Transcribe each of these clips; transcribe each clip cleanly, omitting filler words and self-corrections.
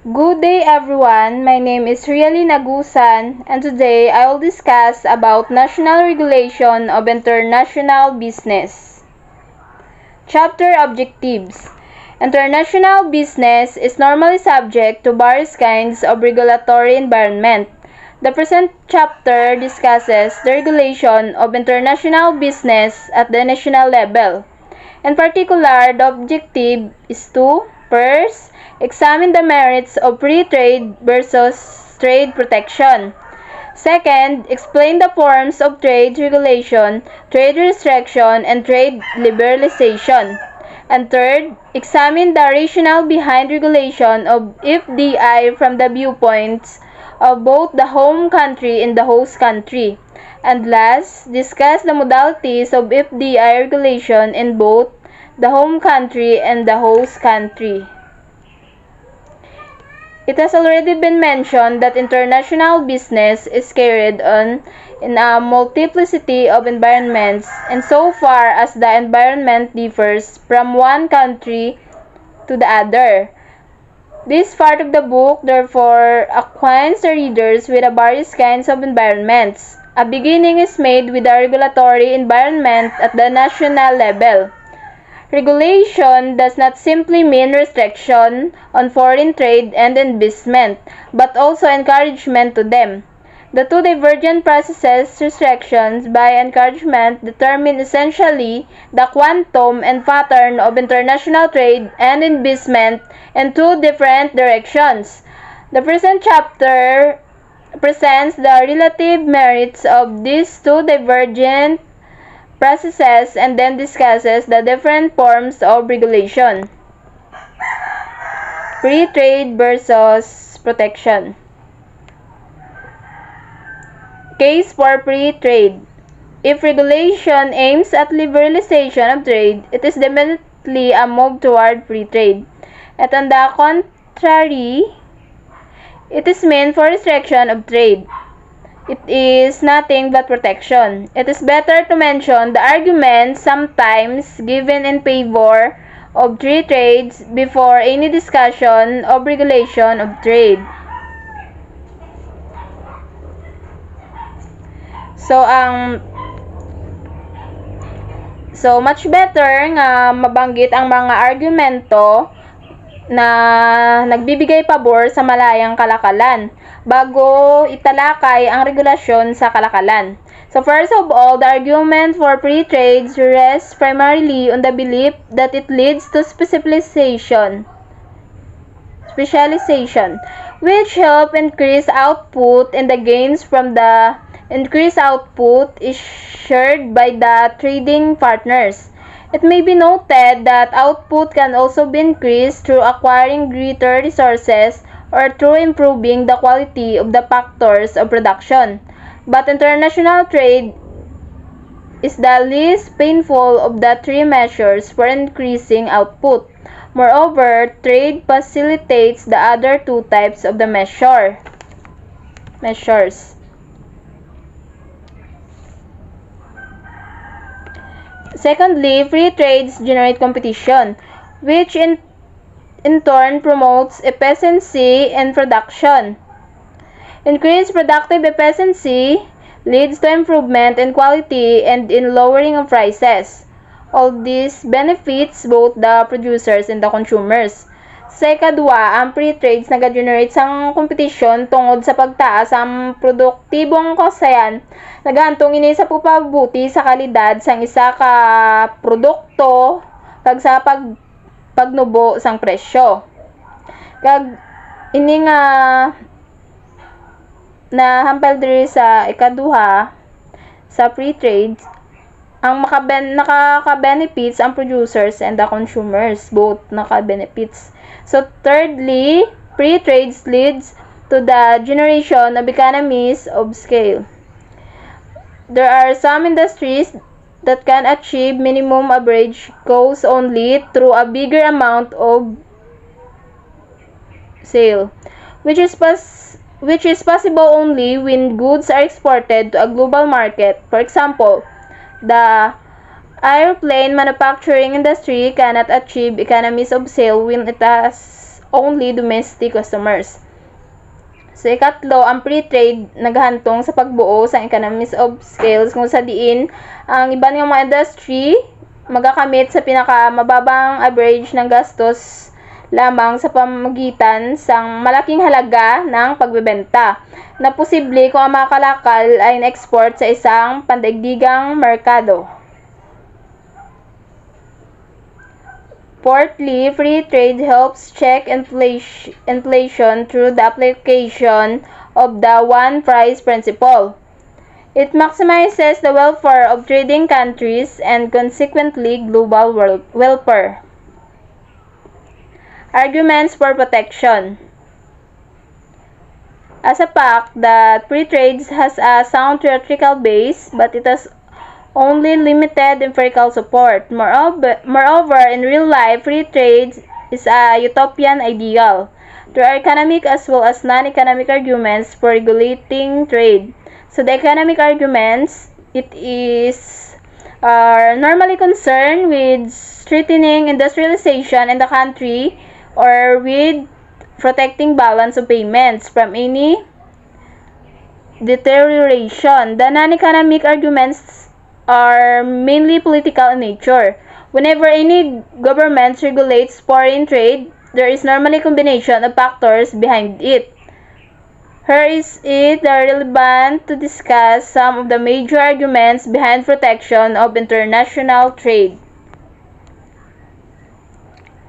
Good day everyone, my name is Agusan and today I will discuss about national regulation of international business. Chapter Objectives. International business is normally subject to various kinds of regulatory environment. The present chapter discusses the regulation of international business at the national level. In particular, the objective is to, first, examine the merits of free trade versus trade protection. Second, explain the forms of trade regulation, trade restriction, and trade liberalization. And third, examine the rationale behind regulation of FDI from the viewpoints of both the home country and the host country. And last, discuss the modalities of FDI regulation in both the home country and the host country. It has already been mentioned that international business is carried on in a multiplicity of environments, and so far as the environment differs from one country to the other. This part of the book therefore acquaints the readers with the various kinds of environments. A beginning is made with the regulatory environment at the national level. Regulation does not simply mean restriction on foreign trade and investment, but also encouragement to them. The two divergent processes, restrictions by encouragement, determine essentially the quantum and pattern of international trade and investment in two different directions. The present chapter presents the relative merits of these two divergent processes and then discusses the different forms of regulation. Free trade versus protection. Case for free trade. If regulation aims at liberalization of trade, it is definitely a move toward free trade. And on the contrary, it is meant for restriction of trade. It is nothing but protection. It is better to mention the arguments sometimes given in favor of free trades before any discussion of regulation of trade. So much better nga mabanggit ang mga argumento na nagbibigay pabor sa malayang kalakalan bago italakay ang regulasyon sa kalakalan. So first of all, the argument for free trade rests primarily on the belief that it leads to specialization, which help increase output, and the gains from the increased output is shared by the trading partners. It may be noted that output can also be increased through acquiring greater resources or through improving the quality of the factors of production. But international trade is the least painful of the three measures for increasing output. Moreover, trade facilitates the other two types of the measures. Secondly, free trades generate competition, which in turn promotes efficiency in production. Increased productive efficiency leads to improvement in quality and in lowering of prices. All this benefits both the producers and the consumers. Sa ikadua, ang free trades nag-generate sang kompetisyon tungod sa pagtaas ang produktibong kasayan, nagahantong ini sa pagpabuti sa kalidad sang isa ka produkto kag sa pagnubo sang presyo. Kag ini nga nahampal diri sa ikaduha sa free trades, ang nakaka-benefits ang producers and the consumers, both naka-benefits. So thirdly, free trades leads to the generation of economies of scale. There are some industries that can achieve minimum average cost only through a bigger amount of sale, which is possible only when goods are exported to a global market. For example, the airplane manufacturing industry cannot achieve economies of scale when it has only domestic customers. So, ikatlo, ang free trade naghantong sa pagbuo sa economies of scales kung sa diin ang iban nga mga industry magakamit sa pinakamababang average ng gastos lamang sa pamamagitan sang malaking halaga ng pagbebenta na posible kung ang mga kalakal ay na-export sa isang pandaigdigang merkado. Fourthly, free trade helps check inflation through the application of the one price principle. It maximizes the welfare of trading countries and consequently global welfare. Arguments for protection. As a fact that free trade has a sound theoretical base, but it has only limited empirical support. Moreover, in real life, free trade is a utopian ideal. There are economic as well as non-economic arguments for regulating trade. So the economic arguments, are normally concerned with strengthening industrialization in the country or with protecting balance of payments from any deterioration. The non-economic arguments are mainly political in nature. Whenever any government regulates foreign trade, there is normally a combination of factors behind it. Here is it relevant to discuss some of the major arguments behind protection of international trade.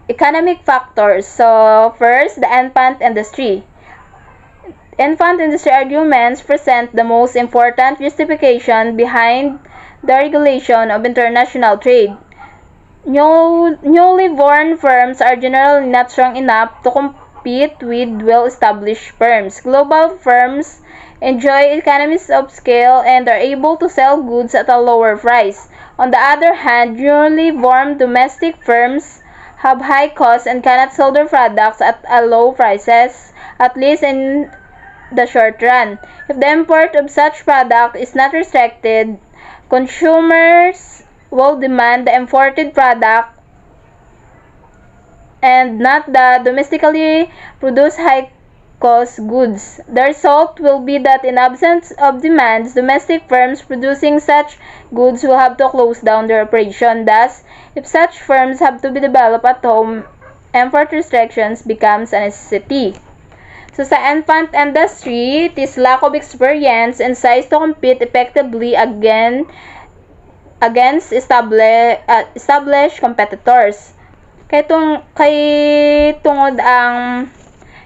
Economic factors. So, first, the infant industry. Infant industry arguments present the most important justification behind the regulation of international trade. Newly born firms are generally not strong enough to compete with well-established firms. Global firms enjoy economies of scale and are able to sell goods at a lower price. On the other hand, newly born domestic firms have high costs and cannot sell their products at a low prices, at least in the short run. If the import of such product is not restricted, consumers will demand the imported product and not the domestically produced high-cost goods. The result will be that in absence of demands, domestic firms producing such goods will have to close down their operation. Thus, if such firms have to be developed at home, import restrictions becomes a necessity. So, sa infant industry, it is lack of experience and size to compete effectively against established competitors. Kay tungod ang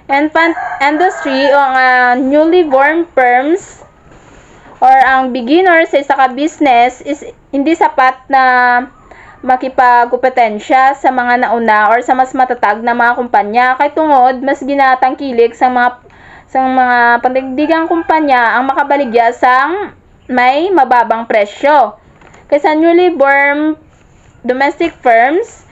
infant industry o ang newly born firms or ang beginner sa isa ka business is hindi sapat na makipagkompetensya sa mga nauna or sa mas matatag na mga kumpanya. Kay tungod mas ginatangkilik sa mga pandigdigang kumpanya ang makabaligya sang may mababang presyo. Kaysa newly born domestic firms,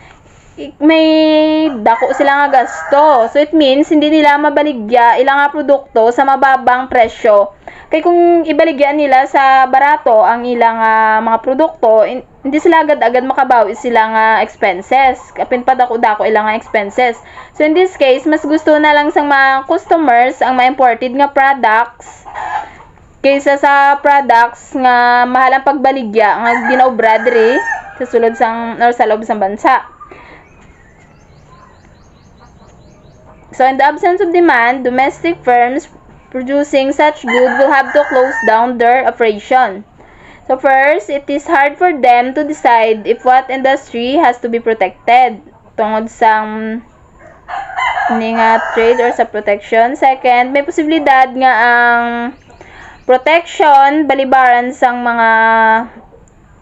may dako sila nga gasto. So it means hindi nila mabaligya ilang nga produkto sa mababang presyo. Kay kung ibaligyan nila sa barato ang ilang mga produkto, hindi sila agad-agad makabawi sila nga expenses. Kapin pa dako-dako ilang nga expenses. So in this case, mas gusto na lang sang mga customers ang ma-imported nga products kaysa sa products nga mahal ang pagbaligya nga ginaobra diri sa sulod sang or sa loob sang bansa. So in the absence of demand, domestic firms producing such goods will have to close down their operation. So first, it is hard for them to decide if what industry has to be protected tungod sang trade or sa protection. Second, may posibilidad nga ang protection balibaran sang mga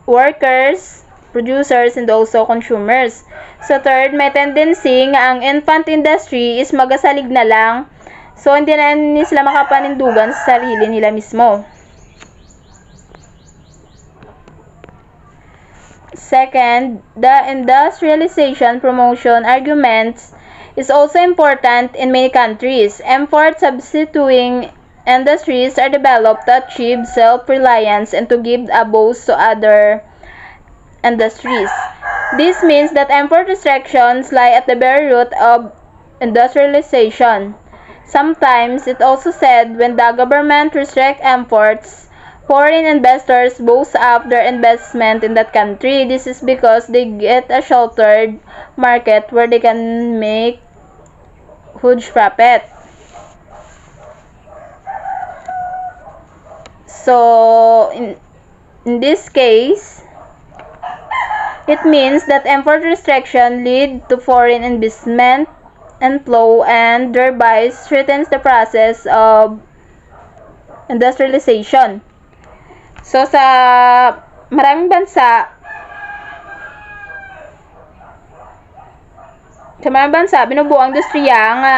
workers, producers, and also consumers. So third, may tendency nga ang infant industry is magasalig na lang. So hindi na sila makapanindugan sa sarili nila mismo. Second, the industrialization promotion arguments is also important in many countries. Import substituting industries are developed to achieve self-reliance and to give a boost to other industries. This means that import restrictions lie at the very root of industrialization. Sometimes it also said when the government restricts imports, foreign investors boost up their investment in that country. This is because they get a sheltered market where they can make huge profit. So in this case, it means that import restriction lead to foreign investment and flow and thereby strengthens the process of industrialization. So sa maraming bansa, binubuo ang industriya nga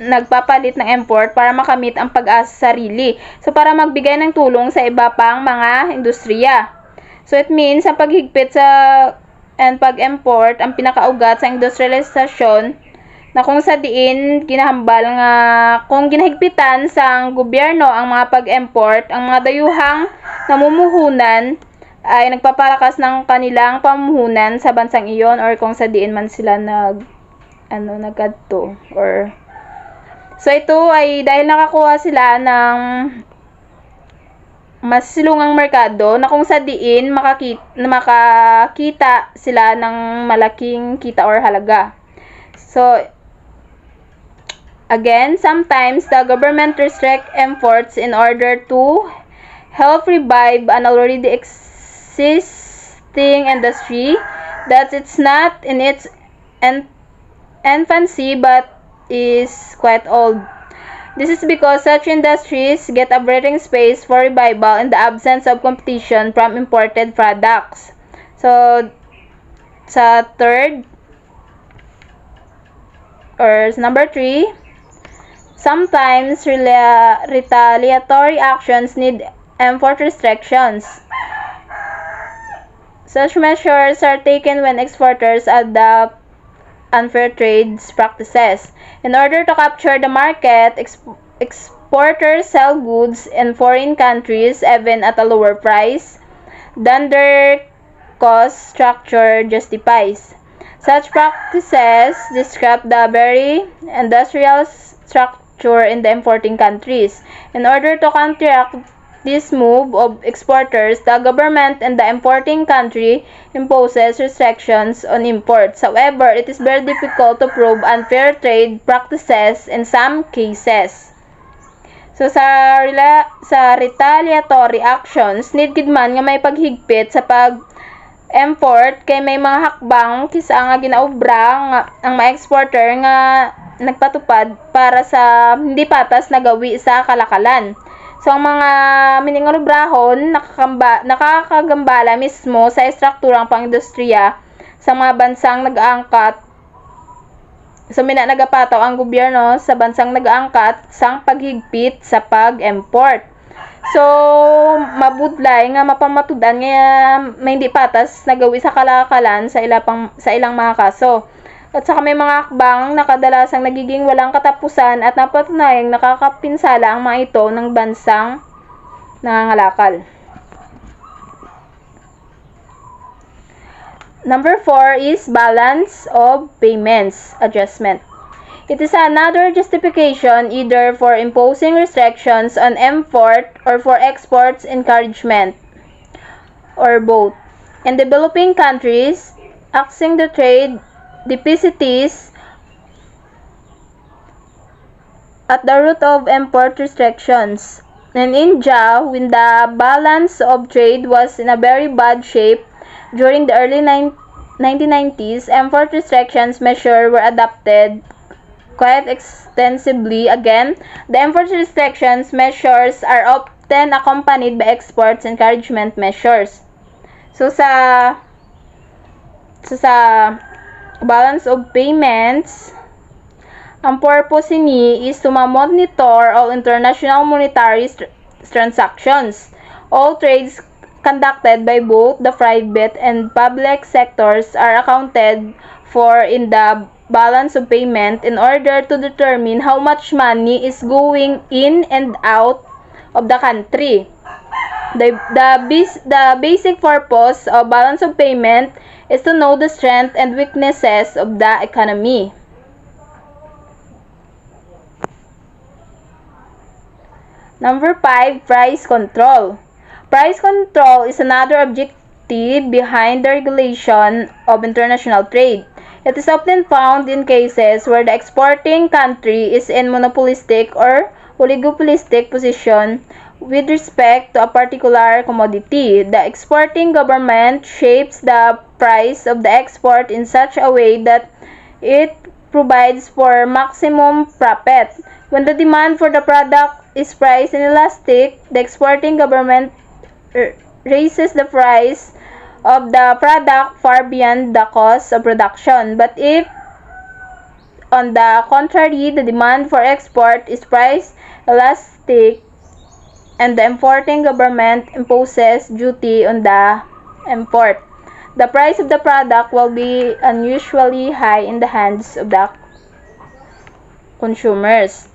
nagpapalit ng import para makamit ang pag-asa sa sarili. So para magbigay ng tulong sa iba pang mga industriya. So it means ang paghigpit sa and pag-import ang pinakaugat sa industrialisasyon na kung sa diin ginahambal nga kung ginahigpitan sa gobyerno ang mga pag-import, ang mga dayuhang namumuhunan ay nagpapalakas ng kanilang pamumuhunan sa bansang iyon or kung sa diin man sila nagkadto or so ito ay dahil nakakuha sila ng mas silungang merkado na kung sa diin makakita sila ng malaking kita or halaga. So again, sometimes the government restrict imports in order to help revive an already existing industry that it's not in its infancy but is quite old. This is because such industries get a breathing space for revival in the absence of competition from imported products. So, sa third, or number 3, sometimes retaliatory actions need import restrictions. Such measures are taken when exporters adopt unfair trade practices. In order to capture the market, exporters sell goods in foreign countries even at a lower price than their cost structure justifies. Such practices disrupt the very industrial structure in the importing countries. In order to counteract this move of exporters, the government in the importing country imposes restrictions on imports. However, it is very difficult to prove unfair trade practices in some cases. So sa retaliatory actions, need gid man nga may paghigpit sa pag-import kay may mga hakbang kisa nga ginaobra nga ang mga exporter nga nagpatupad para sa hindi patas na gawi sa kalakalan. So, ang mga miningobrahon nakakagambala mismo sa estrukturang pang-industriya sa mga bansang nag-aangkat. So, nagapataw ang gobyerno sa bansang nag-aangkat sang paghigpit sa pag-import. So, mabudlay nga mapamatudan nga may hindi patas na gawi sa kalakalan sa ilang mga kaso. At saka may mga akbang na kadalasang nagiging walang katapusan at napatunayang nakakapinsala ang mga ito ng bansang nangangalakal. Number 4 is balance of payments adjustment. It is another justification either for imposing restrictions on import or for exports encouragement, or both. In developing countries, axing the trade deficities at the root of import restrictions. In India, when the balance of trade was in a very bad shape during the early 1990s, import restrictions measures were adopted quite extensively. Again, the import restrictions measures are often accompanied by exports encouragement measures. So sa balance of payments, ang purpose ni is to monitor all international monetary transactions. All trades conducted by both the private and public sectors are accounted for in the balance of payment in order to determine how much money is going in and out of the country. The basic purpose of balance of payment is to know the strength and weaknesses of the economy. Number 5, price control. Price control is another objective behind the regulation of international trade. It is often found in cases where the exporting country is in monopolistic or oligopolistic position with respect to a particular commodity. The exporting government shapes the price of the export in such a way that it provides for maximum profit. When the demand for the product is price inelastic, the exporting government raises the price of the product far beyond the cost of production. But if, on the contrary, the demand for export is price elastic and the importing government imposes duty on the import, the price of the product will be unusually high in the hands of the consumers.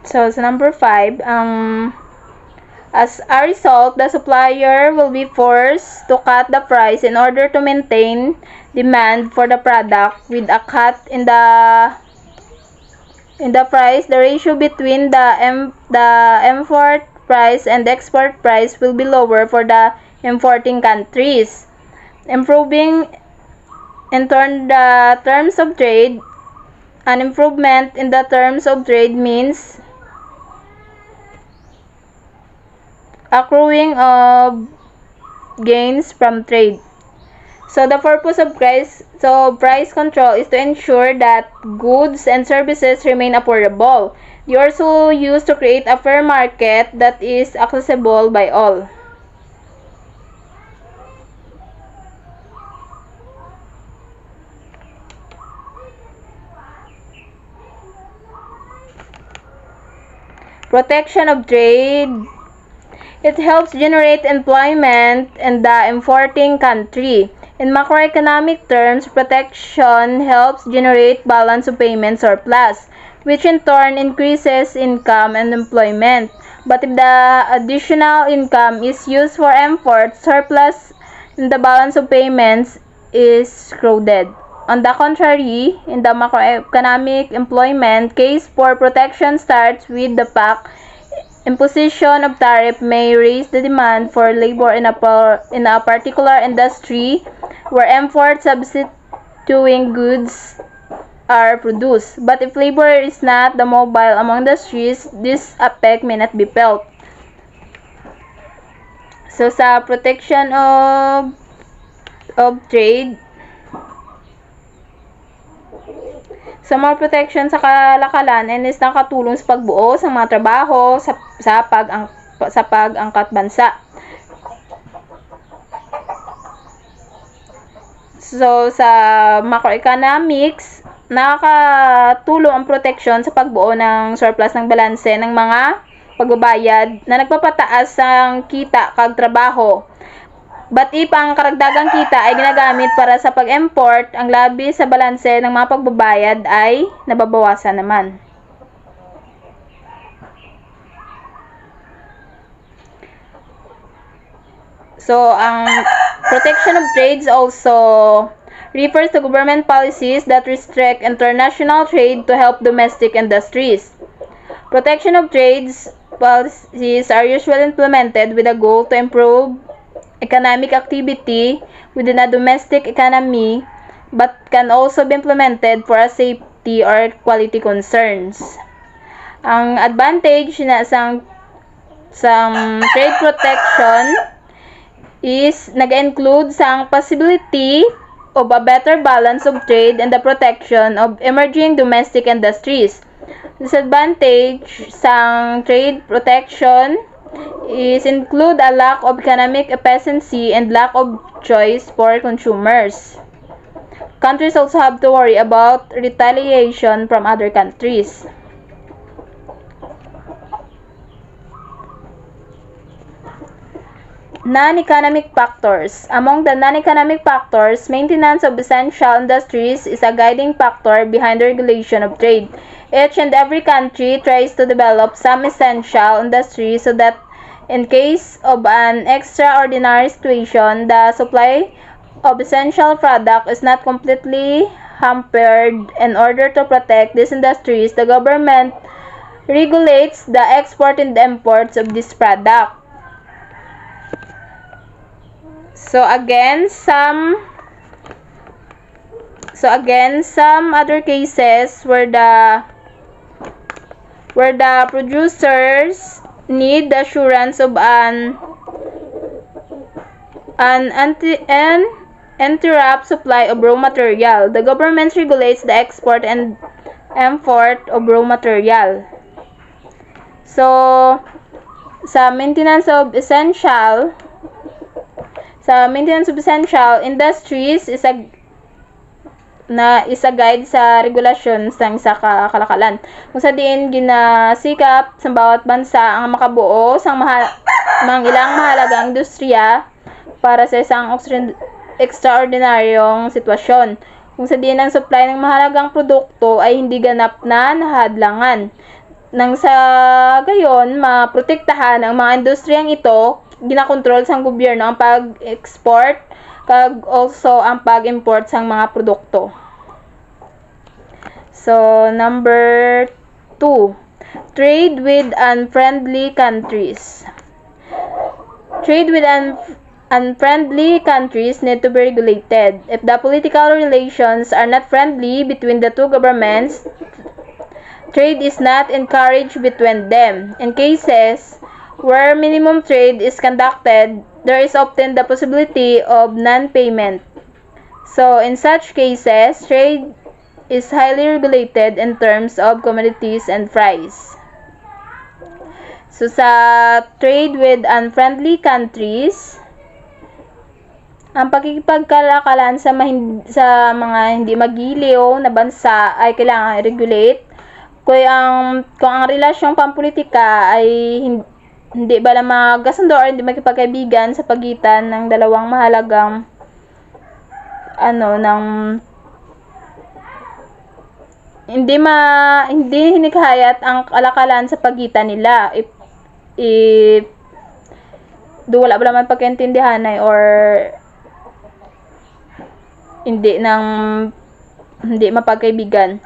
So, number 5, as a result, the supplier will be forced to cut the price in order to maintain demand for the product. With a cut in the price, the ratio between the import price and the export price will be lower for the importing countries, improving in turn the terms of trade. An improvement in the terms of trade means accruing of gains from trade. So the purpose of price control is to ensure that goods and services remain affordable. They are also used to create a fair market that is accessible by all. Protection of trade. It helps generate employment in the importing country. In macroeconomic terms, protection helps generate balance of payment surplus, which in turn increases income and employment. But if the additional income is used for import, surplus in the balance of payments is crowded. On the contrary, in the macroeconomic employment case, for protection starts with the fact imposition of tariff may raise the demand for labor in a particular industry where import substituting goods are produced. But if labor is not the mobile among industries, this effect may not be felt. So sa protection of trade, sa mga protection sa kalakalan is nakatulong sa pagbuo sa mga trabaho sa pag-angkat bansa. So sa macroeconomics, nakakatulong ang protection sa pagbuo ng surplus ng balanse ng mga pagbabayad na nagpapataas ng kita kag trabaho. But if ang karagdagang kita ay ginagamit para sa pag-import, ang labi sa balanse ng mga pagbabayad ay nababawasan naman. So, ang protection of trades also refers to government policies that restrict international trade to help domestic industries. Protection of trades policies are usually implemented with a goal to improve economic activity within a domestic economy, but can also be implemented for a safety or quality concerns. Ang advantage na sa trade protection is nag-include sa possibility of a better balance of trade and the protection of emerging domestic industries. Disadvantage sa trade protection is include a lack of economic efficiency and lack of choice for consumers. Countries also have to worry about retaliation from other countries. Non-economic factors. Among the non-economic factors, maintenance of essential industries is a guiding factor behind the regulation of trade. Each and every country tries to develop some essential industry so that in case of an extraordinary situation, the supply of essential product is not completely hampered. In order to protect these industries, the government regulates the export and imports of this product. So again, some other cases where the producers need the assurance of an uninterrupted supply of raw material. The government regulates the export and import of raw material. So, sa maintenance of essential industries is a guide sa regulasyon sa isa ka kalakalan. Kung sa diin ginasikap sa bawat bansa ang makabuo sang ilang mahalagang industriya para sa isang extraordinaryong sitwasyon. Kung sa diin ang supply ng mahalagang produkto ay hindi ganap na nahadlangan. Nang sa gayon, maprotektahan ang mga industriyang ito, ginakontrol sang gobyerno ang pag-export kag also ang pag-import sang mga produkto. So, number 2, trade with unfriendly countries. Trade with unfriendly countries need to be regulated. If the political relations are not friendly between the two governments, trade is not encouraged between them. In cases where minimum trade is conducted, there is often the possibility of non-payment. So, in such cases, trade is highly regulated in terms of commodities and price. So, sa trade with unfriendly countries, ang pakikipagkalakalan sa mga hindi magiliw na bansa ay kailangan i-regulate. Kung ang relasyong pampolitika ay hindi ba lang magkasundo or hindi magkipagkaibigan sa pagitan ng dalawang mahalagang hindi hinikayat ang kalakalan sa pagitan nila if wala ba naman pagkaintindihan or hindi mapagkaibigan.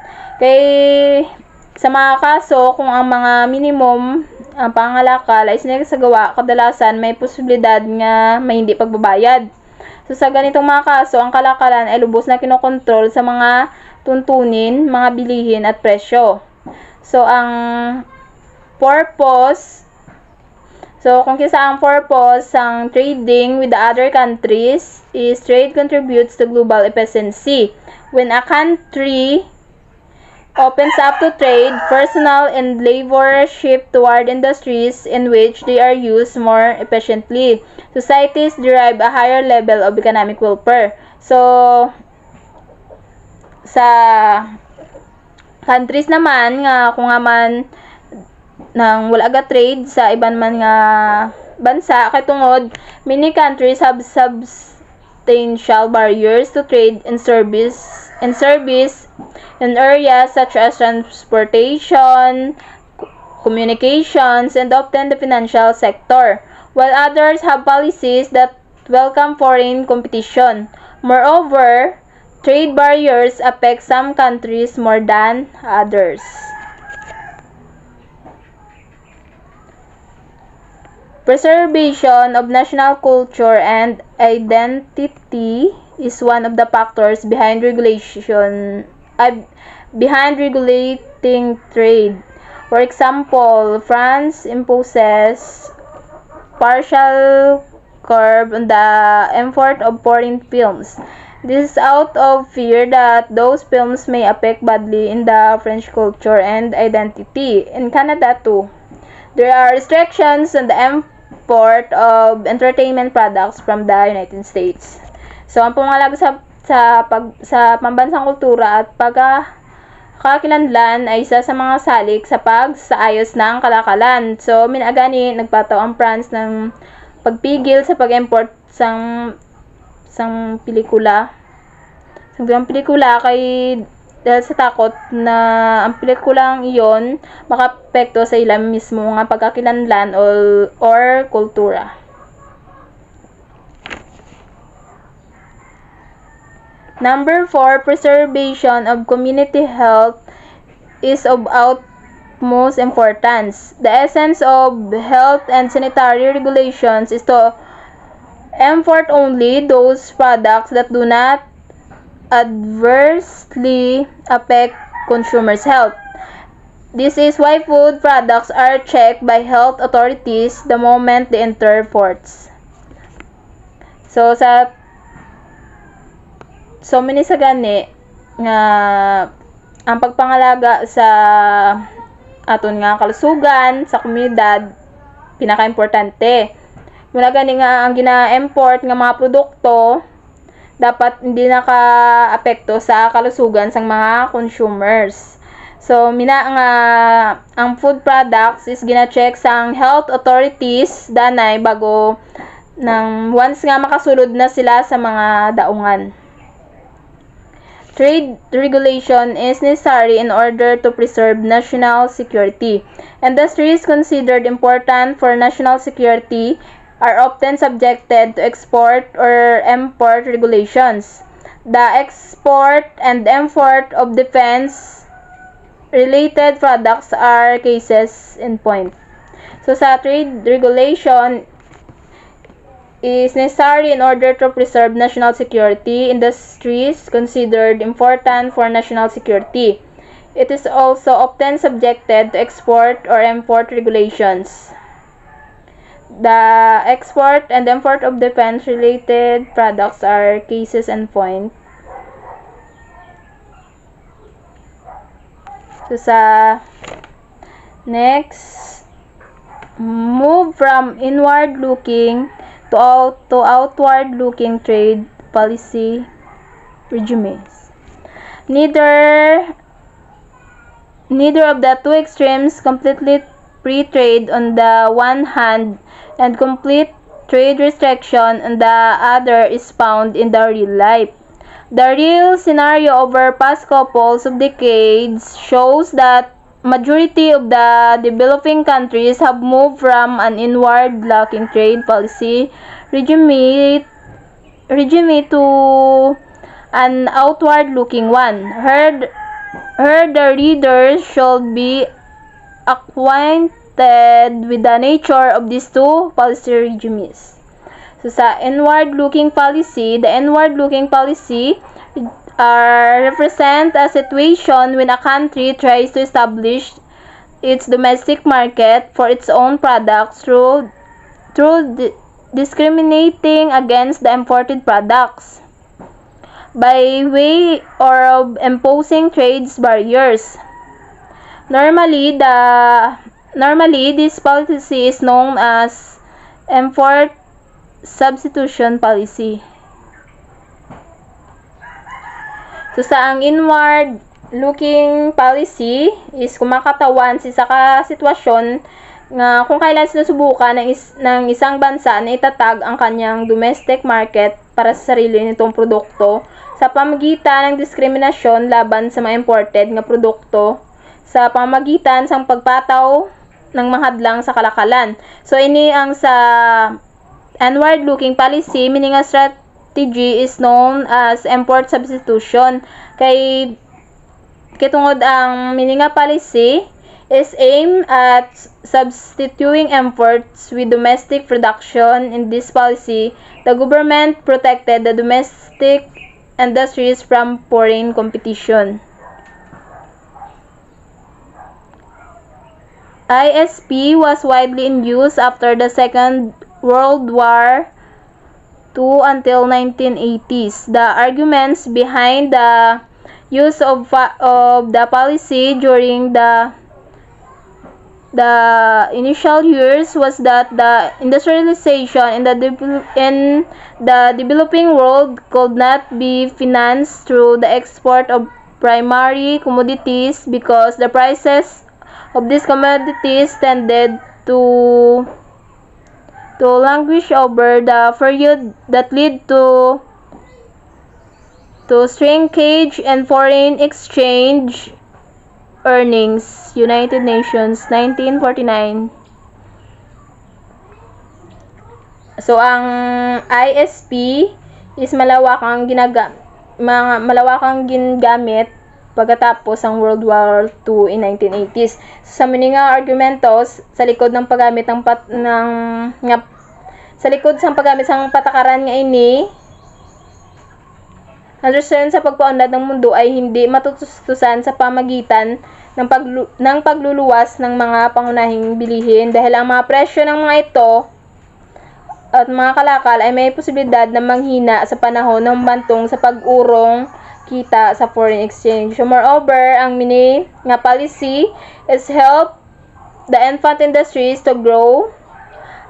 Sa mga kaso, kung ang mga minimum ang pangalakal ay sinasagawa, kadalasan may posibilidad nga may hindi pagbabayad. So, sa ganitong mga kaso, ang kalakalan ay lubos na kinokontrol sa mga tuntunin, mga bilihin at presyo. So, kung kisa ang purpose ng trading with the other countries is trade contributes to global efficiency. When a country opens up to trade, personnel and labor shift toward industries in which they are used more efficiently. Societies derive a higher level of economic welfare. So, sa countries naman nga kung man nang wala aga trade sa iban man nga bansa kay tungod many countries have substantial barriers to trade and service in areas such as transportation, communications, and often the financial sector, while others have policies that welcome foreign competition. Moreover, trade barriers affect some countries more than others. Preservation of national culture and identity is one of the factors behind regulating trade. For example, France imposes partial curb on the import of foreign films. This is out of fear that those films may affect badly in the French culture and identity. In Canada too, there are restrictions on the import of entertainment products from the United States. So, ang pangalaga sa pambansang kultura at pagkakakilanlan ay isa sa mga salik sa pagsaayos ng kalakalan. So, minagani nagpataw ang France ng pagpigil sa pag-import sang pelikula. Sang pelikula kay dahil sa takot na ang pelikulang iyon makaapekto sa ilang mismo nga pagkakilanlan or kultura. Number 4, preservation of community health is of utmost importance. The essence of health and sanitary regulations is to import only those products that do not adversely affect consumers' health. This is why food products are checked by health authorities the moment they enter ports. So many sa gani nga ang pagpangalaga sa aton nga kalusugan sa komunidad pinaka-importante. Muna gani nga ang gina-import nga mga produkto dapat hindi naka-apekto sa kalusugan sang mga consumers. So mina nga ang food products is gina-check sang health authorities danay bago nang once nga makasulod na sila sa mga daungan. Trade regulation is necessary in order to preserve national security. Industries considered important for national security are often subjected to export or import regulations. The export and import of defense-related products are cases in point. So sa trade regulation is necessary in order to preserve national security. Industries considered important for national security. It is also often subjected to export or import regulations. The export and import of defense-related products are cases in point. So sa next, move from inward-looking to outward-looking trade policy regimes. Neither of the two extremes, completely free trade on the one hand and complete trade restriction on the other, is found in the real life. The real scenario over past couples of decades shows that majority of the developing countries have moved from an inward-looking trade policy regime to an outward-looking one. Here the readers should be acquainted with the nature of these two policy regimes. So sa inward-looking policy, the inward-looking policy represent a situation when a country tries to establish its domestic market for its own products through discriminating against the imported products by way of imposing trade barriers. Normally, this policy is known as import substitution policy. So sa ang inward-looking policy is kumakatawan sa sitwasyon nga kung kailan sinusubukan ng isang bansa na itatag ang kanyang domestic market para sa sarili nitong produkto sa pamamagitan ng diskriminasyon laban sa mga imported nga produkto sa pamamagitan sang pagpataw ng mahadlang sa kalakalan. So ini ang sa inward-looking policy, meaning nga strategy is known as import substitution. Kay kitungod ang meaning nga policy is aimed at substituting imports with domestic production. In this policy, the government protected the domestic industries from foreign competition. ISP was widely in use after the Second World War II until 1980s. The arguments behind the use of the policy during the initial years was that the industrialization in the developing world could not be financed through the export of primary commodities because the prices of these commodities tended to to languish over the period that led to shrinkage and foreign exchange earnings. United Nations, 1949. So, ang ISP is malawakang gingamit pagkatapos ang World War II in 1980s. Sa mga argumentos sa likod ng paggamit ng patakaran nga ini, understand sa pagpaunlad ng mundo ay hindi matutustusan sa pamagitan ng pagluluwas ng mga pangunahing bilihin dahil ang mga presyo ng mga ito at mga kalakal ay may posibilidad na manghina sa panahon ng bantong sa pag-urong kita sa foreign exchange. So, moreover, ang mini nga policy is help the infant industries to grow.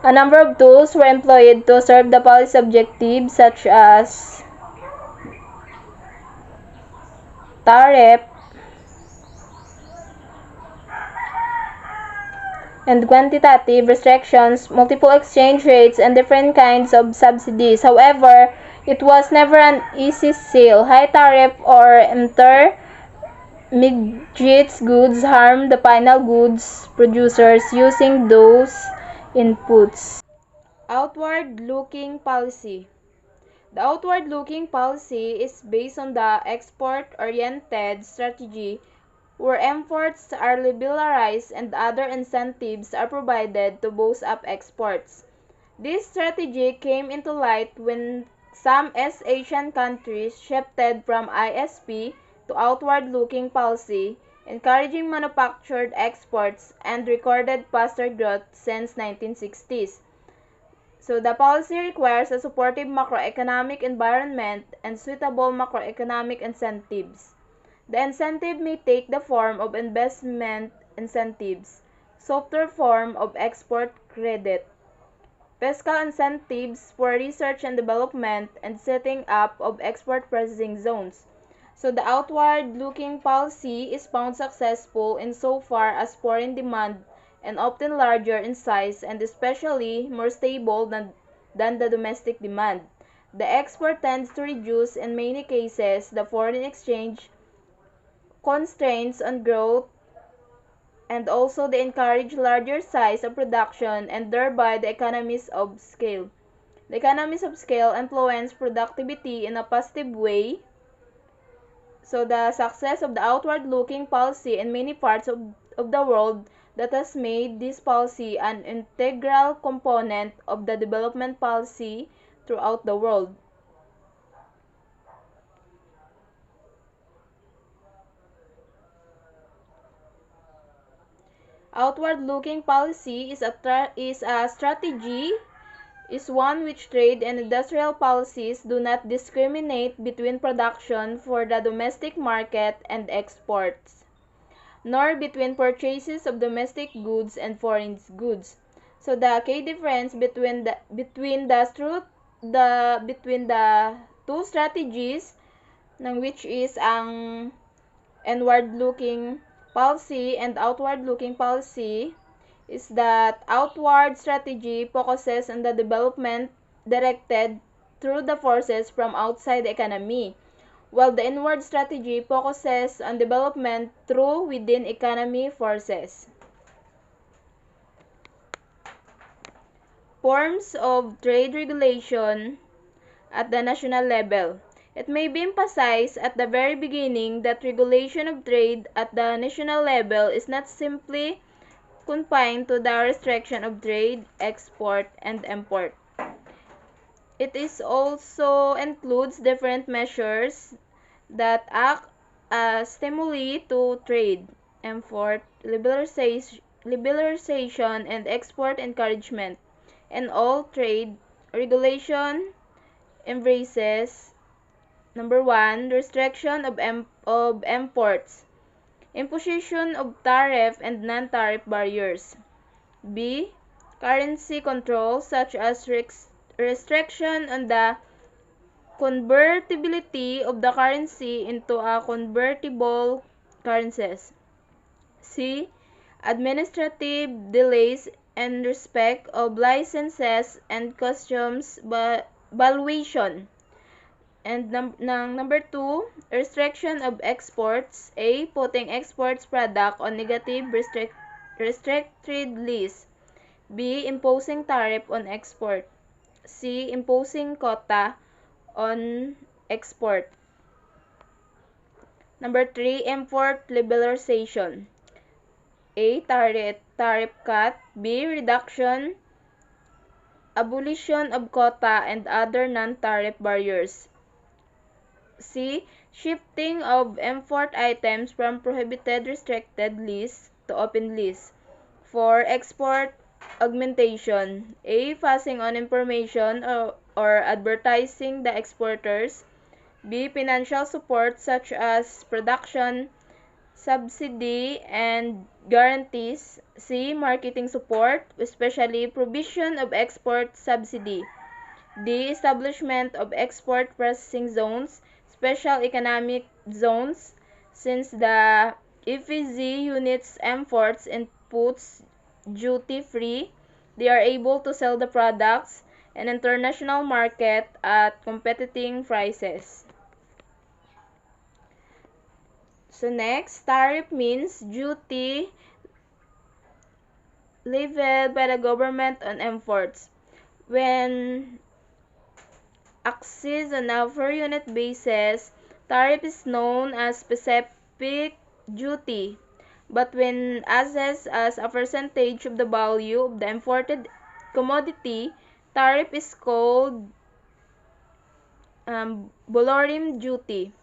A number of tools were employed to serve the policy objectives such as tariff and quantitative restrictions, multiple exchange rates, and different kinds of subsidies. However, it was never an easy sale. High tariff or intermediate goods harm the final goods producers using those inputs. Outward-looking policy. The outward-looking policy is based on the export-oriented strategy where imports are liberalized and other incentives are provided to boost up exports. This strategy came into light when some East Asian countries shifted from ISP to outward-looking policy, encouraging manufactured exports and recorded faster growth since 1960s. So the policy requires a supportive macroeconomic environment and suitable macroeconomic incentives. The incentive may take the form of investment incentives, softer form of export credit, fiscal incentives for research and development, and setting up of export processing zones. So the outward-looking policy is found successful insofar as foreign demand and often larger in size and especially more stable than the domestic demand. The export tends to reduce in many cases the foreign exchange constraints on growth and also they encourage larger size of production and thereby the economies of scale. The economies of scale influence productivity in a positive way. So the success of the outward-looking policy in many parts of the world that has made this policy an integral component of the development policy throughout the world. Outward-looking policy is a strategy is one which trade and industrial policies do not discriminate between production for the domestic market and exports, nor between purchases of domestic goods and foreign goods. So the key difference between the two strategies ng which is ang inward-looking policy and outward-looking policy is that outward strategy focuses on the development directed through the forces from outside the economy, while the inward strategy focuses on development through within economy forces. Forms of trade regulation at the national level. It may be emphasized at the very beginning that regulation of trade at the national level is not simply confined to the restriction of trade, export, and import. It is also includes different measures that act as stimuli to trade, import, liberalization, and export encouragement. And all trade regulation embraces number 1, restriction of imports, imposition of tariff and non-tariff barriers. B. Currency control such as restriction on the convertibility of the currency into a convertible currencies. C. Administrative delays and respect of licenses and customs valuation. And number 2, restriction of exports. A. Putting exports product on negative restricted list. B. Imposing tariff on export. C. Imposing quota on export. Number 3, import liberalization. A. Tariff cut. B. Reduction, abolition of quota and other non-tariff barriers. C. Shifting of import items from prohibited restricted list to open list. 4. Export augmentation. A. Passing on information or advertising the exporters. B. Financial support such as production, subsidy, and guarantees. C. Marketing support, especially provision of export subsidy. D. Establishment of export processing zones, special economic zones. Since the EPZ units imports inputs duty-free, they are able to sell the products in international market at competing prices. So next, tariff means duty levied by the government on imports. When axis on a per unit basis, tariff is known as specific duty. But when assessed as a percentage of the value of the imported commodity, tariff is called volume duty.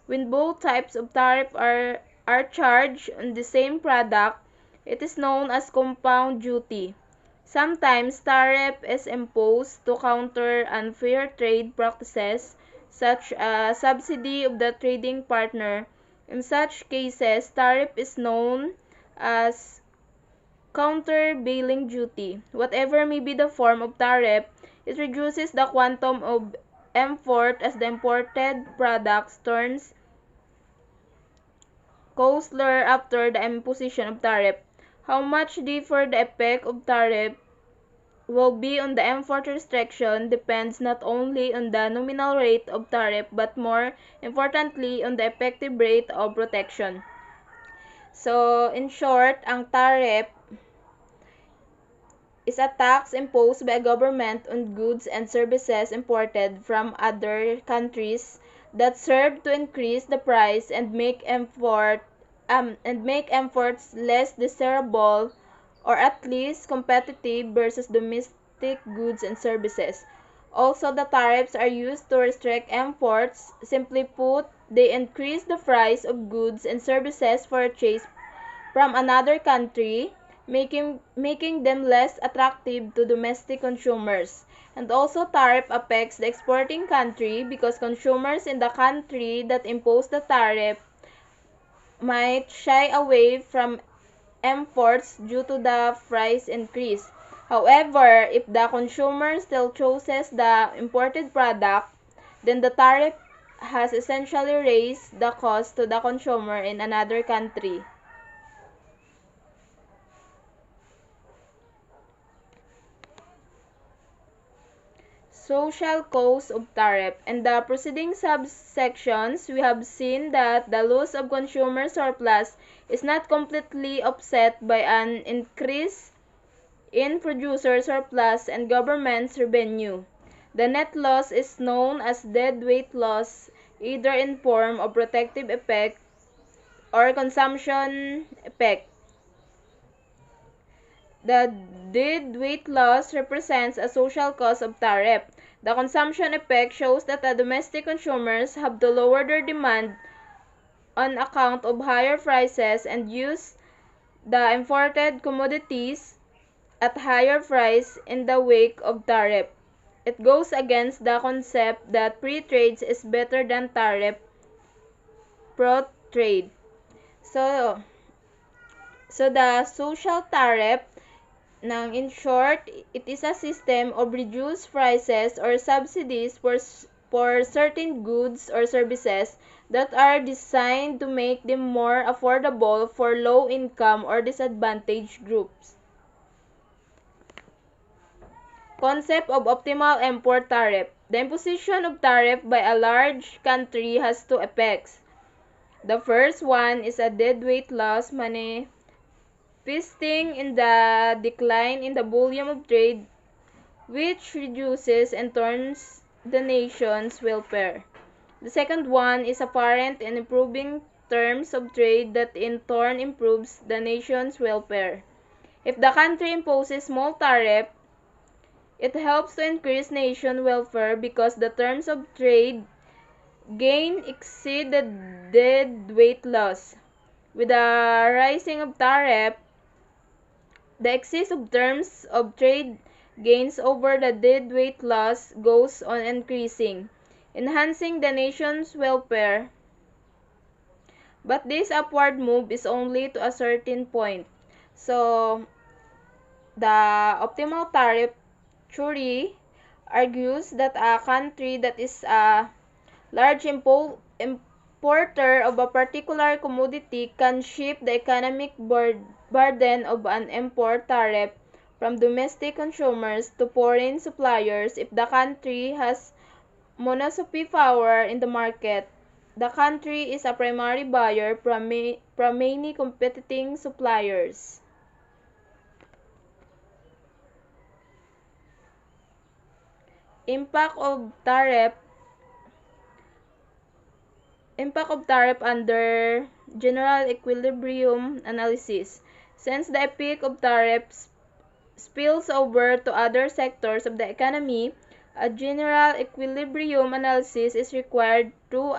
When both types of tariff are charged on the same product, it is known as compound duty. Sometimes tariff is imposed to counter unfair trade practices, such as subsidy of the trading partner. In such cases, tariff is known as countervailing duty. Whatever may be the form of tariff, it reduces the quantum of import as the imported products turns costlier after the imposition of tariff. How much differ the effect of tariff will be on the import restriction depends not only on the nominal rate of tariff but more importantly on the effective rate of protection. So, in short, ang tariff is a tax imposed by a government on goods and services imported from other countries that serve to increase the price and make imports less desirable or at least competitive versus domestic goods and services. Also, the tariffs are used to restrict imports. Simply put, they increase the price of goods and services purchased from another country, making them less attractive to domestic consumers. And also, tariff affects the exporting country because consumers in the country that impose the tariff might shy away from imports due to the price increase. However, if the consumer still chooses the imported product, then the tariff has essentially raised the cost to the consumer in another country. Social cause of tariff. In the preceding subsections, we have seen that the loss of consumer surplus is not completely offset by an increase in producer surplus and government's revenue. The net loss is known as deadweight loss, either in form of protective effect or consumption effect. The deadweight loss represents a social cost of tariff. The consumption effect shows that the domestic consumers have to lower their demand on account of higher prices and use the imported commodities at higher price in the wake of tariff. It goes against the concept that free trade is better than tariff pro-trade. So the social tariff, in short, it is a system of reduced prices or subsidies for certain goods or services that are designed to make them more affordable for low-income or disadvantaged groups. Concept of optimal import tariff. The imposition of tariff by a large country has two effects. The first one is a deadweight loss manifesting in the decline in the volume of trade, which reduces and turns the nation's welfare. The second one is apparent in improving terms of trade that in turn improves the nation's welfare. If the country imposes small tariff, it helps to increase nation welfare because the terms of trade gain exceed the deadweight loss. With the rising of tariff, the excess of terms of trade gains over the deadweight loss goes on increasing, enhancing the nation's welfare. But this upward move is only to a certain point. So, the optimal tariff theory argues that a country that is a large importer of a particular commodity can shift the economic burden of an import tariff from domestic consumers to foreign suppliers if the country has monopoly power in the market. The country is a primary buyer from many competing suppliers. Impact of tariff under general equilibrium analysis. Since the peak of tariffs spills over to other sectors of the economy, a general equilibrium analysis is required to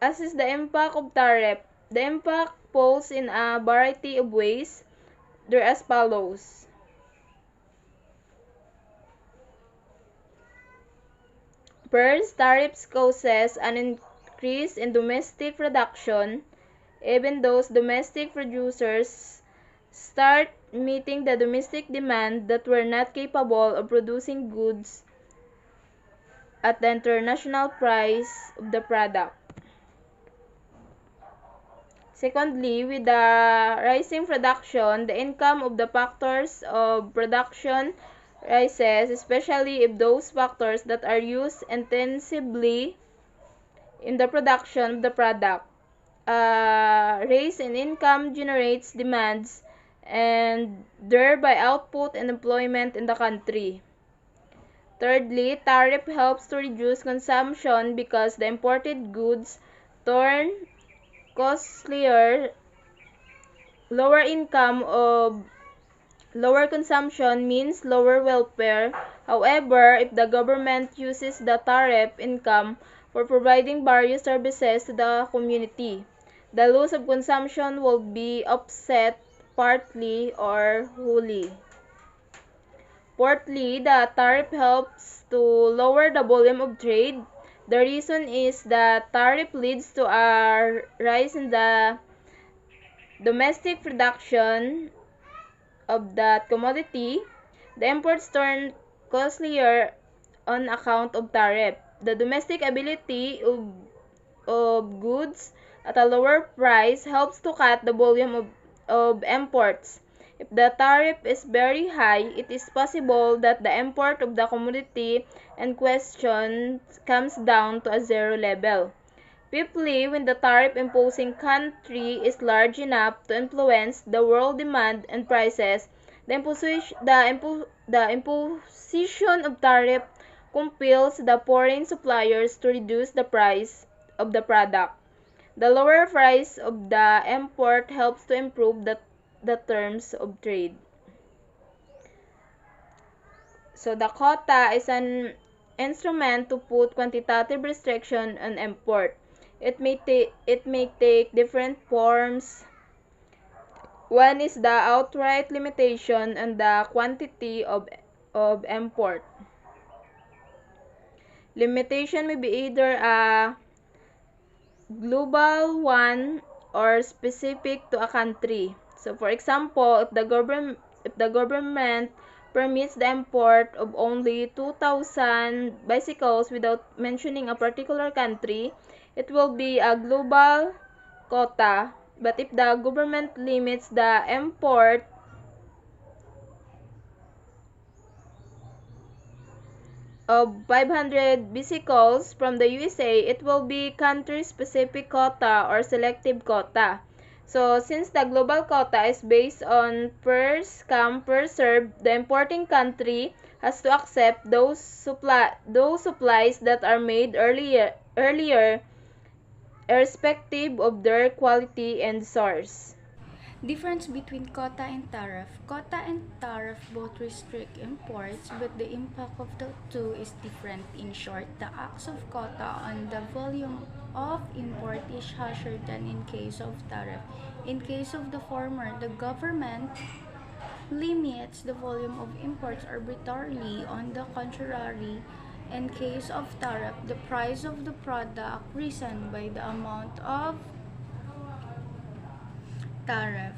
assess the impact of tariff. The impact falls in a variety of ways. They're as follows. First, tariffs causes an increase in domestic production. Even those domestic producers start meeting the domestic demand that were not capable of producing goods at the international price of the product. Secondly, with the rising production, the income of the factors of production rises, especially if those factors that are used intensively in the production of the product. Raise in income generates demands and thereby output and employment in the country. Thirdly, tariff helps to reduce consumption because the imported goods turn costlier. Lower income of lower consumption means lower welfare. However, if the government uses the tariff income for providing various services to the community, the loss of consumption will be offset partly or wholly. Fourthly, the tariff helps to lower the volume of trade. The reason is that tariff leads to a rise in the domestic production of that commodity. The imports turn costlier on account of tariff. The domestic ability of goods at a lower price helps to cut the volume of imports. If the tariff is very high, it is possible that the import of the commodity in question comes down to a zero level. Fifthly, when the tariff-imposing country is large enough to influence the world demand and prices, the imposition of tariff compels the foreign suppliers to reduce the price of the product. The lower price of the import helps to improve the terms of trade. So the quota is an instrument to put quantitative restriction on import. It may take different forms. One is the outright limitation on the quantity of import. Limitation may be either a global one or specific to a country. So for example, if the government permits the import of only 2,000 bicycles without mentioning a particular country, it will be a global quota. But if the government limits the import of 500 vesicles from the USA, it will be country-specific quota or selective quota. So, since the global quota is based on first come, first served, the importing country has to accept those supplies that are made earlier, irrespective of their quality and source. Difference between quota and tariff. Quota and tariff both restrict imports, but the impact of the two is different. In short, the acts of quota on the volume of import is harsher than in case of tariff. In case of the former, the government limits the volume of imports arbitrarily. On the contrary, in case of tariff, the price of the product risen by the amount of tariff.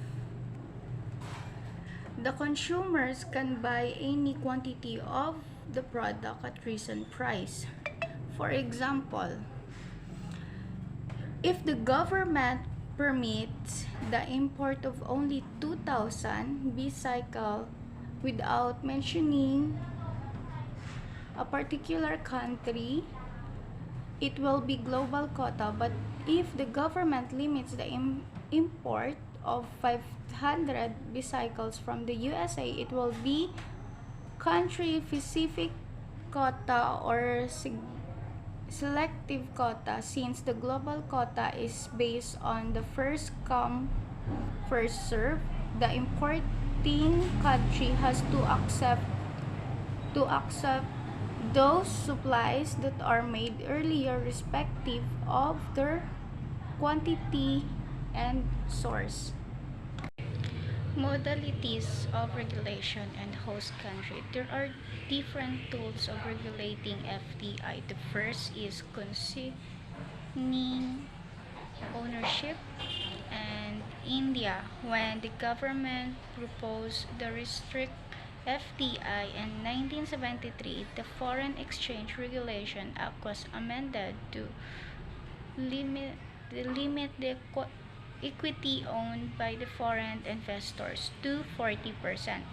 The consumers can buy any quantity of the product at recent price. For example, if the government permits the import of only 2,000 bicycle without mentioning a particular country, it will be global quota. But if the government limits the import of 500 bicycles from the USA, it will be country-specific quota or selective quota, since the global quota is based on the first come, first serve. The importing country has to accept those supplies that are made earlier, respective of their quantity and source. Modalities of regulation and host country. There are different tools of regulating FDI. The first is consigning ownership. And India, when the government proposed the restrict FDI in 1973, the Foreign Exchange Regulation Act was amended to limit the equity owned by the foreign investors to 40%.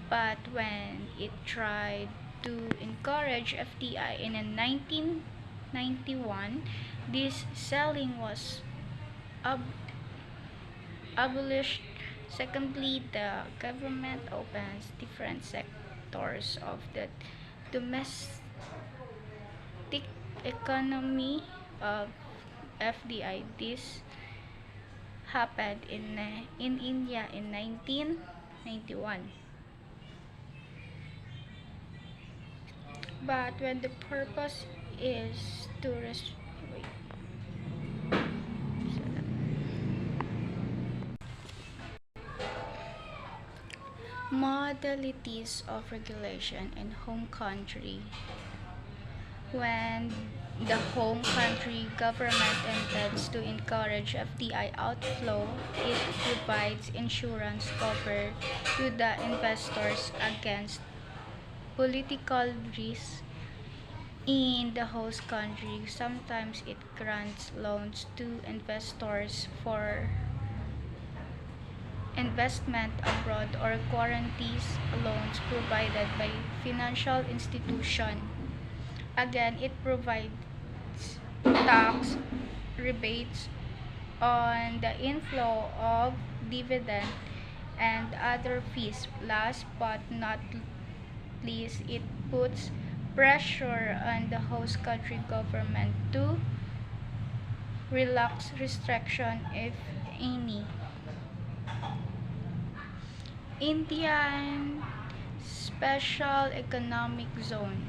But when it tried to encourage FDI in 1991, this selling was abolished. Secondly, the government opens different sectors of the domestic economy of FDI. This happened in India in 1991. But when the purpose is to modalities of regulation in home country. When the home country government intends to encourage FDI outflow, it provides insurance cover to the investors against political risk in the host country. Sometimes it grants loans to investors for investment abroad or guarantees loans provided by financial institution. Again, it provides tax rebates on the inflow of dividend and other fees. Last but not least, it puts pressure on the host country government to relax restriction, if any. Indian Special Economic Zone.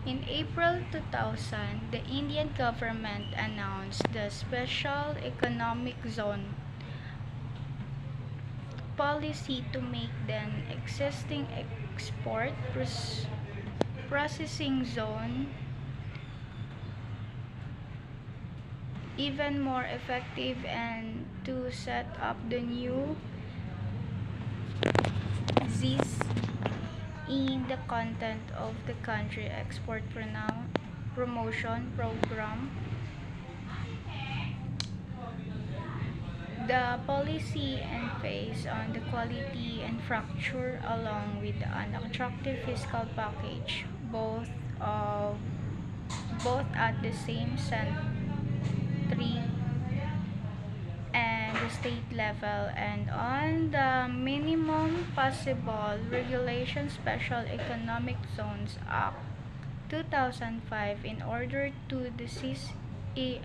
In April 2000, the Indian government announced the Special Economic Zone policy to make the existing export processing zone even more effective and to set up the new ZIS in the content of the country export promotion program. The policy emphasizes on the quality infrastructure along with an attractive fiscal package. both of both at the same century and the state level, and on the minimum possible regulation Special Economic Zones Act 2005 in order to seize a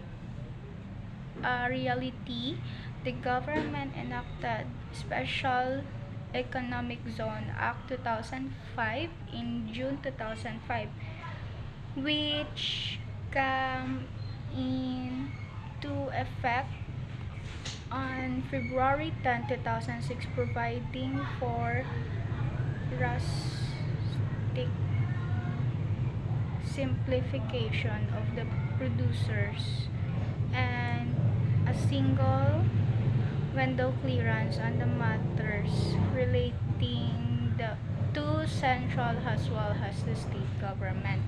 reality. The government enacted Special Economic Zone Act 2005 in June 2005, which came into effect on February 10, 2006, providing for drastic simplification of the producers and a single window clearance on the matters relating to central as well as the state government.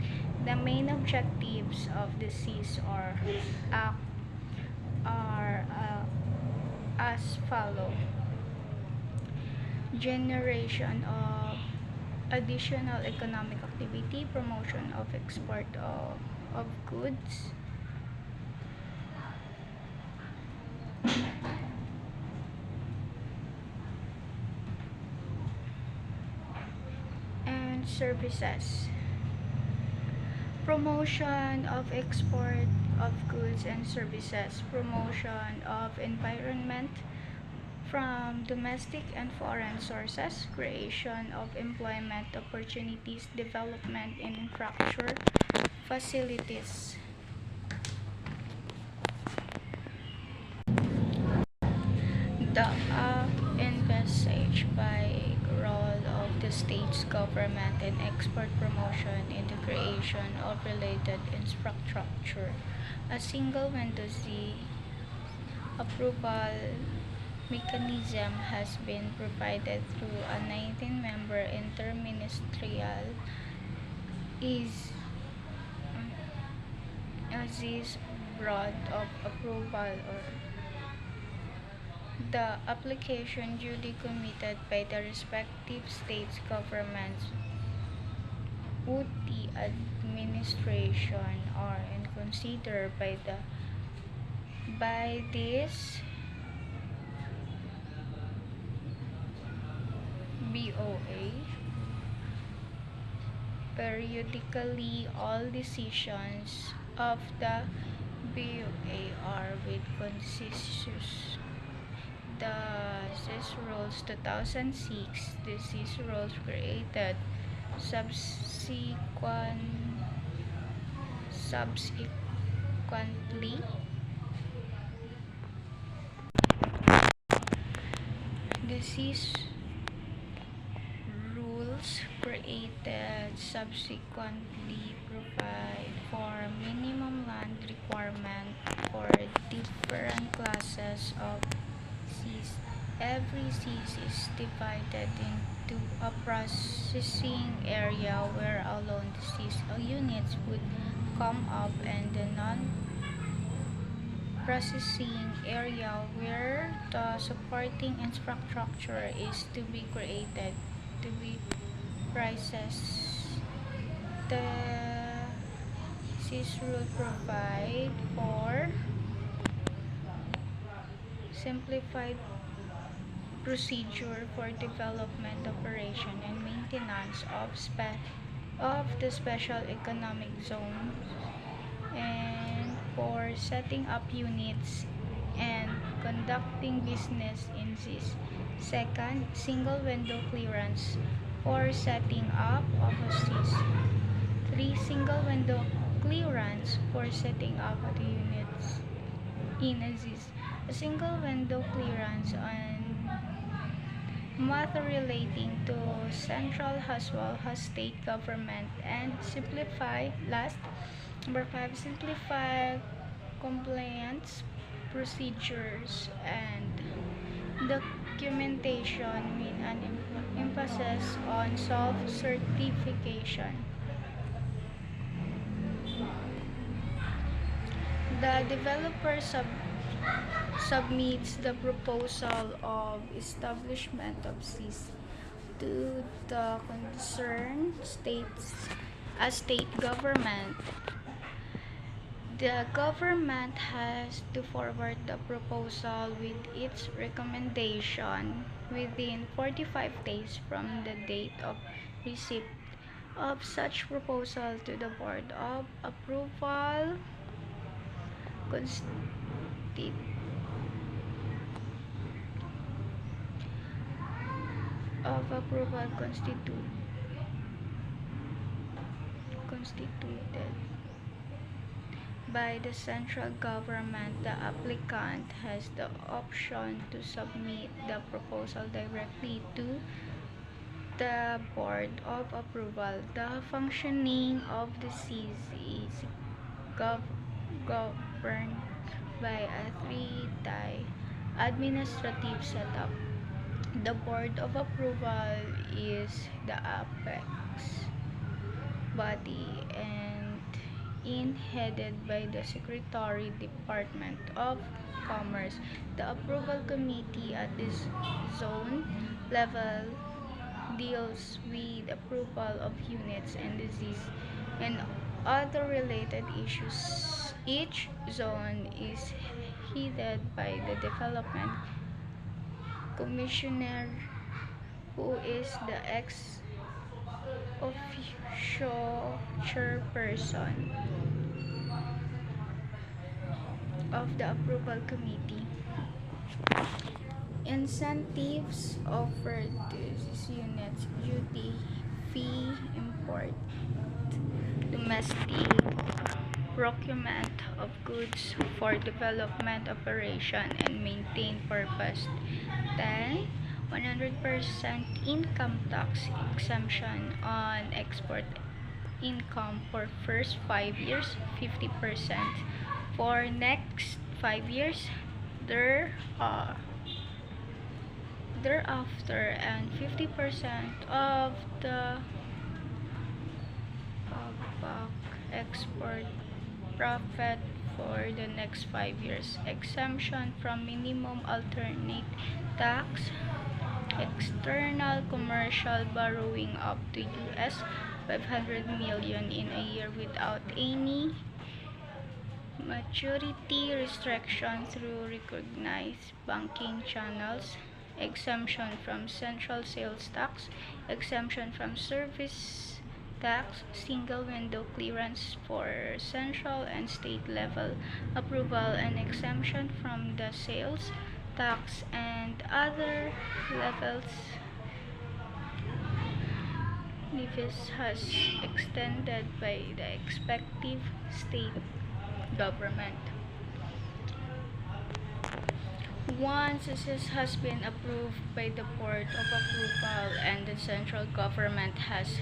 The main objectives of the CIS or Act are as follow: generation of additional economic activity, promotion of export of goods, and services, promotion of export of goods and services, promotion of environment from domestic and foreign sources, creation of employment opportunities, development in infrastructure facilities. The act envisaged by role of the state's government in export promotion in the creation of related infrastructure. A single window approval mechanism has been provided through a 19-member interministerial is this broad of approval or the application duly committed by the respective states governments would the administration are and considered by this BOA. Periodically, all decisions of the BOA are with consensus. The CIS Rules 2006, the CIS Rules created subsequently. The CIS rules created subsequently provide for minimum land requirement for different classes of CIS. Every CIS is divided into a processing area where alone the CIS units would come up and the non-processing area where the supporting infrastructure is to be created to be processed. The CIS rule provide for simplified procedure for development, operation, and maintenance of the special economic zones and for setting up units and conducting business in this. Second, single window clearance for setting up of a CIS. 3. Single window clearance for setting up the units in a CIS. A single window clearance on matter relating to central as well as state government, and simplify last number 5, simplify compliance procedures and documentation with an emphasis on self-certification. The developer submits the proposal of establishment of CIS to the concerned states A state government. The government has to forward the proposal with its recommendation within 45 days from the date of receipt of such proposal to the Board Consti- of Approval constituted by the central government. The applicant has the option to submit the proposal directly to the Board of Approval. The functioning of the CZ is governed by a three-tier administrative setup. The Board of Approval is the apex body and headed by the Secretary Department of Commerce. The Approval Committee at this zone level deals with approval of units and disease and other related issues. Each zone is headed by the Development Commissioner, who is the ex officio chairperson of the Approval Committee. Incentives offered to these units: duty fee, import, domestic procurement of goods for development operation and maintain purpose. 10. 100% income tax exemption on export income for first 5 years, 50% for next 5 years there thereafter, and 50% of the back export profit for the next 5 years. Exemption from minimum alternate tax, external commercial borrowing up to US 500 million in a year without any maturity restriction through recognized banking channels, exemption from central sales tax, exemption from service tax, single window clearance for central and state level approval, and exemption from the sales tax and other levels levies has extended by the respective state government. Once this has been approved by the Board of Approval and the central government has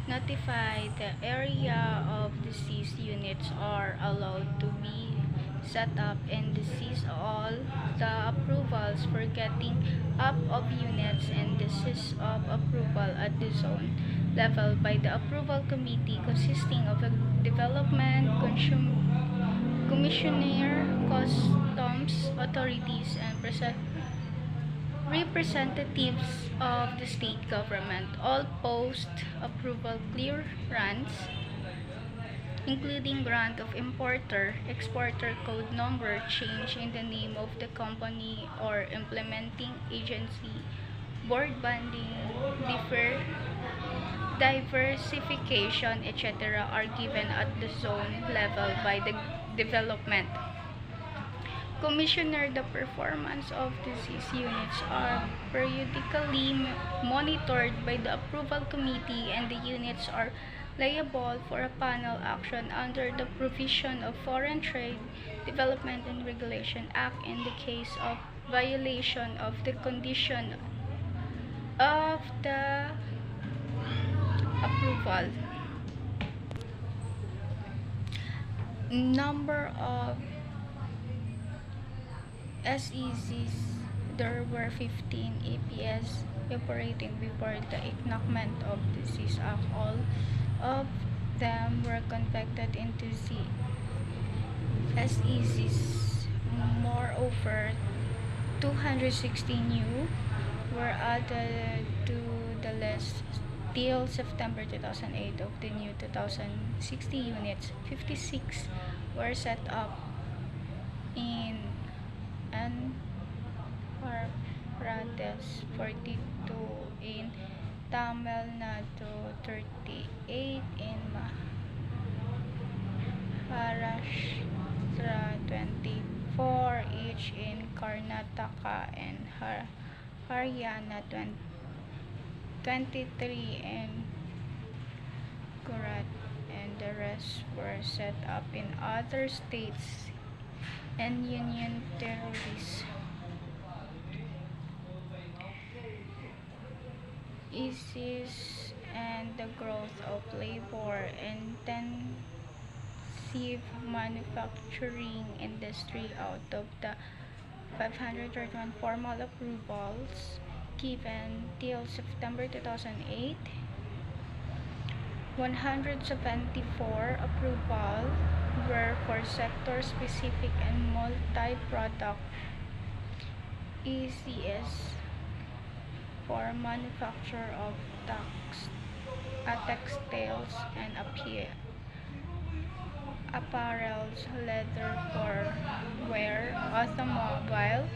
notified, the area of the seized units are allowed to be set up and seize all the approvals for getting up of units and the seize of approval at the zone level by the approval committee consisting of a development commissioner, customs authorities, and representatives of the state government. All post-approval clearance, including grant of importer, exporter code number, change in the name of the company or implementing agency, board banding, diversification, etc., are given at the zone level by the development commissioner. The performance of these units are periodically monitored by the approval committee, and the units are liable for a panel action under the provision of Foreign Trade Development and Regulation Act in the case of violation of the condition of the approval. Number of SEZs: there were 15 APS operating before the enactment of the SEZ Act. All of them were converted into SEZs. Moreover, 260 new were added to the list Till September 2008 of the new 2,060 units, 56 were set up in Andhra Pradesh, 42 in Tamil Nadu, 38 in Maharashtra, 24 each in Karnataka and Haryana, 23 in Gujarat, and the rest were set up in other states and union territories. ISIS and the growth of labor-intensive manufacturing industry. Out of the 531 formal approvals given till September 2008, 174 approvals were for sector-specific and multi-product ECS for manufacture of textiles and apparels, leather for wear, automobile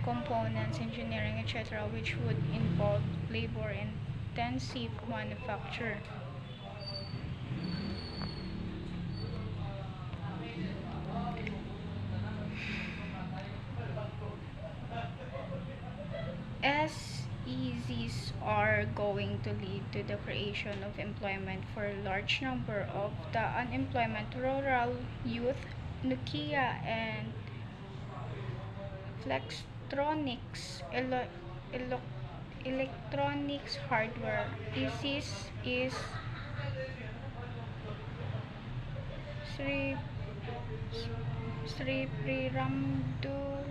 components, engineering, etc., which would involve labor-intensive manufacture. SEZs are going to lead to the creation of employment for a large number of the unemployment rural youth, Nokia and Flextronics, electronics hardware. ISIS is Sri Sri Priramdur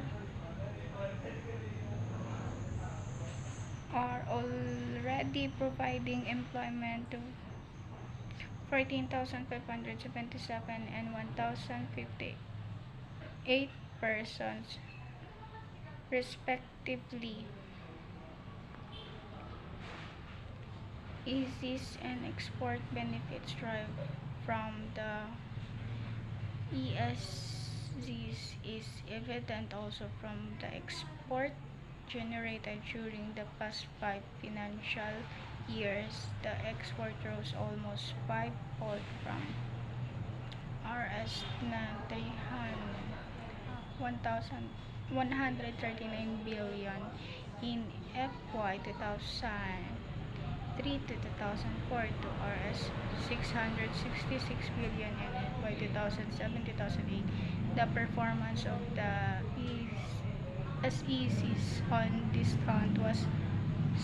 are already providing employment to 14,577 and 1,058 persons respectively. ISIS and export benefits derived from the ESZs is evident also from the export generated during the past 5 financial years. The export rose almost fivefold from Rs 1,139 billion in FY 2003 to 2004 to Rs 666 billion in FY 2007-2008. The performance of the SECs on this count was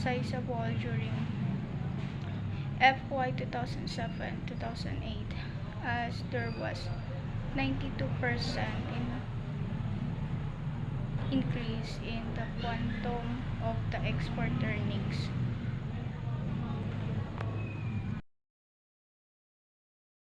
sizable during FY 2007-2008, as there was 92% increase in the quantum of the export earnings.